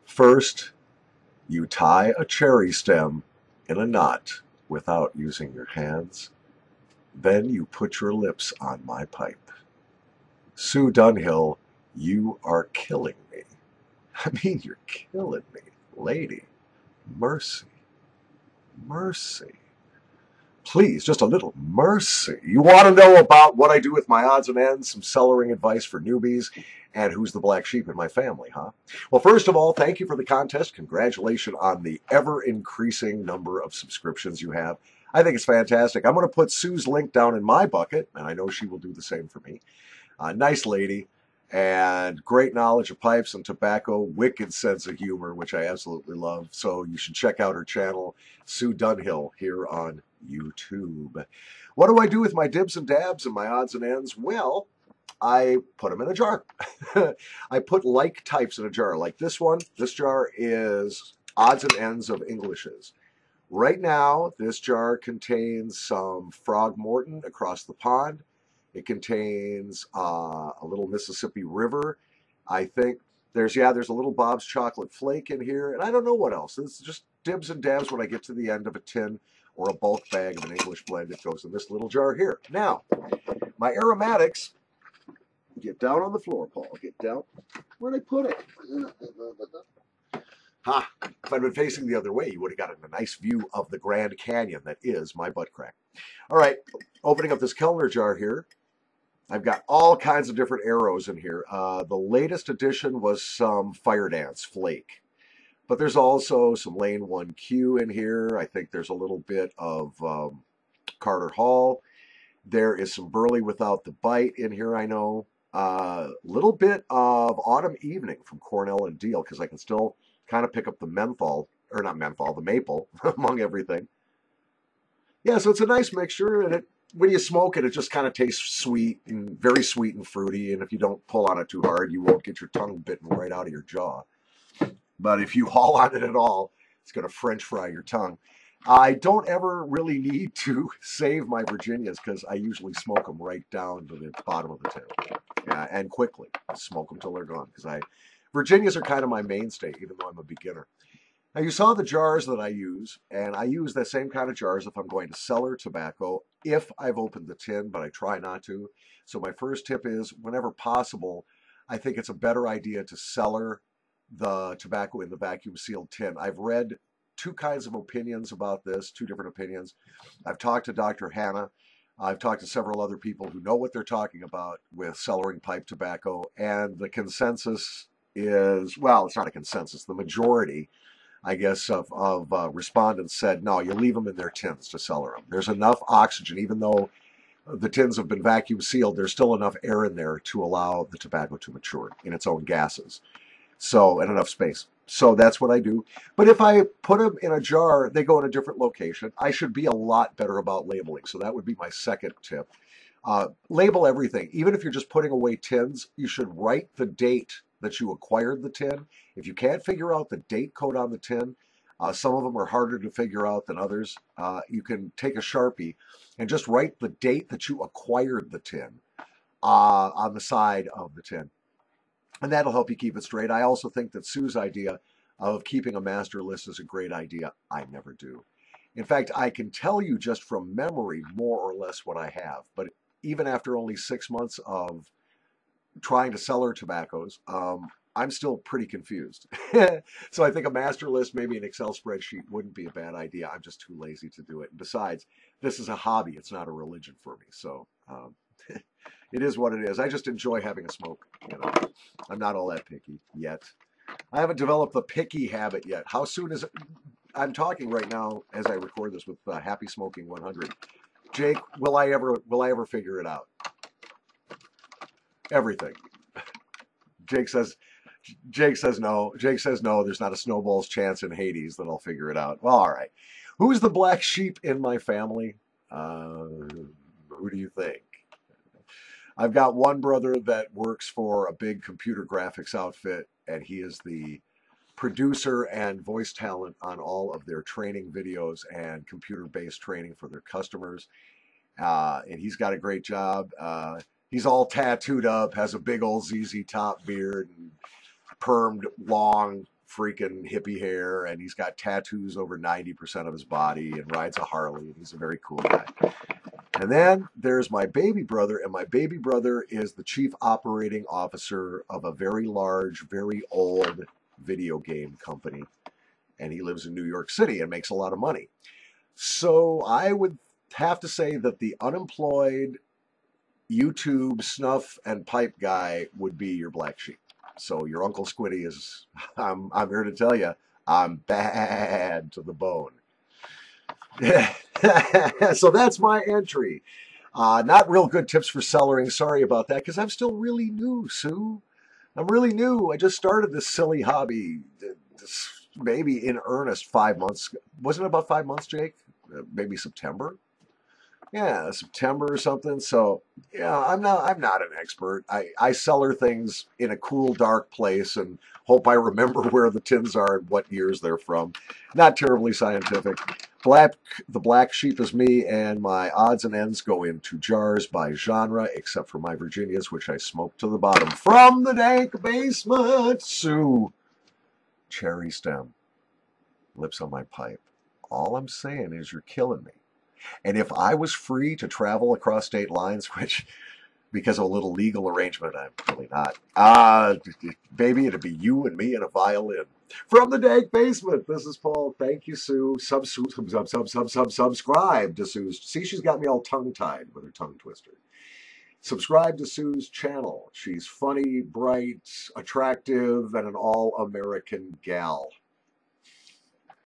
First, you tie a cherry stem in a knot without using your hands. Then you put your lips on my pipe. Sue Dunhill, you are killing me. I mean, you're killing me. Lady, mercy, mercy. Please, just a little mercy. You want to know about what I do with my odds and ends, some cellaring advice for newbies, and who's the black sheep in my family, huh? Well, first of all, thank you for the contest. Congratulations on the ever-increasing number of subscriptions you have. I think it's fantastic. I'm going to put Sue's link down in my bucket, and I know she will do the same for me. Nice lady, and great knowledge of pipes and tobacco, wicked sense of humor, which I absolutely love. So you should check out her channel, Sue Dunhill, here on YouTube. What do I do with my dibs and dabs and my odds and ends? Well, I put them in a jar. I put like types in a jar, like this one. This jar is odds and ends of Englishes. Right now, this jar contains some Frog Morton across the pond. It contains a little Mississippi River. I think there's a little Bob's Chocolate Flake in here, and I don't know what else. This is just dibs and dabs when I get to the end of a tin or a bulk bag of an English blend. It goes in this little jar here. Now, my aromatics, get down on the floor, Paul. Get down. Where'd I put it? Ha! If I'd been facing the other way, you would have gotten a nice view of the Grand Canyon that is my butt crack. All right, opening up this Kellner jar here. I've got all kinds of different arrows in here. The latest addition was some Fire Dance Flake. But there's also some Lane 1Q in here. I think there's a little bit of Carter Hall. There is some Burley Without the Bite in here, I know. A little bit of Autumn Evening from Cornell and Deal, because I can still kind of pick up the menthol, or not menthol, the maple among everything. Yeah, so it's a nice mixture, and when you smoke it, it just kind of tastes sweet and very sweet and fruity. And if you don't pull on it too hard, you won't get your tongue bitten right out of your jaw. But if you haul on it at all, it's going to French fry your tongue. I don't ever really need to save my Virginias because I usually smoke them right down to the bottom of the tin. Yeah, and quickly. Smoke them till they're gone because Virginias are kind of my mainstay, even though I'm a beginner. Now, you saw the jars that I use, and I use the same kind of jars if I'm going to cellar tobacco, if I've opened the tin, but I try not to. So my first tip is, whenever possible, I think it's a better idea to cellar the tobacco in the vacuum sealed tin. I've read two kinds of opinions about this, two different opinions. I've talked to Dr. Hannah. I've talked to several other people who know what they're talking about with cellaring pipe tobacco, and the consensus is, well, it's not a consensus, the majority, I guess, of respondents said, no, you leave them in their tins to cellar them. There's enough oxygen, even though the tins have been vacuum sealed, there's still enough air in there to allow the tobacco to mature in its own gases. So, and enough space. So that's what I do. But if I put them in a jar, they go in a different location. I should be a lot better about labeling. So that would be my second tip. Label everything. Even if you're just putting away tins, you should write the date that you acquired the tin. If you can't figure out the date code on the tin, some of them are harder to figure out than others. You can take a Sharpie and just write the date that you acquired the tin on the side of the tin. And that'll help you keep it straight. I also think that Sue's idea of keeping a master list is a great idea. I never do. In fact, I can tell you just from memory more or less what I have. But even after only 6 months of trying to cellar tobaccos, I'm still pretty confused. So I think a master list, maybe an Excel spreadsheet, wouldn't be a bad idea. I'm just too lazy to do it. And besides, this is a hobby. It's not a religion for me. So it is what it is. I just enjoy having a smoke. I'm not all that picky yet. I haven't developed the picky habit yet. How soon is it? I'm talking right now as I record this with Happy Smoking 100. Jake, will I ever figure it out? Everything. Jake says no. Jake says no. There's not a snowball's chance in Hades that I'll figure it out. Well, all right. Who's the black sheep in my family? Who do you think? I've got one brother that works for a big computer graphics outfit, and he is the producer and voice talent on all of their training videos and computer-based training for their customers. And he's got a great job. He's all tattooed up, has a big old ZZ Top beard, and permed long freaking hippie hair, and he's got tattoos over 90% of his body, and rides a Harley, and he's a very cool guy. And then there's my baby brother, and my baby brother is the chief operating officer of a very large, very old video game company, and he lives in New York City and makes a lot of money. So I would have to say that the unemployed YouTube snuff and pipe guy would be your black sheep. So your Uncle Squinty is, I'm here to tell you, I'm bad to the bone. So that's my entry. Not real good tips for cellaring. Sorry about that, because I'm still really new, Sue. I'm really new. I just started this silly hobby, maybe in earnest 5 months. Wasn't it about 5 months, Jake? Maybe September. Yeah, September or something. So yeah, I'm not an expert. I cellar things in a cool, dark place and hope I remember where the tins are and what years they're from. Not terribly scientific. The black sheep is me, and my odds and ends go into jars by genre, except for my Virginias, which I smoked to the bottom from the dank basement. Sue. Cherry stem. Lips on my pipe. All I'm saying is you're killing me. And if I was free to travel across state lines, which, because of a little legal arrangement, I'm really not. Baby, it'd be you and me and a violin. From the dank basement, this is Paul. Thank you, Sue. Subscribe to Sue's. See, she's got me all tongue-tied with her tongue twister. Subscribe to Sue's channel. She's funny, bright, attractive, and an all-American gal.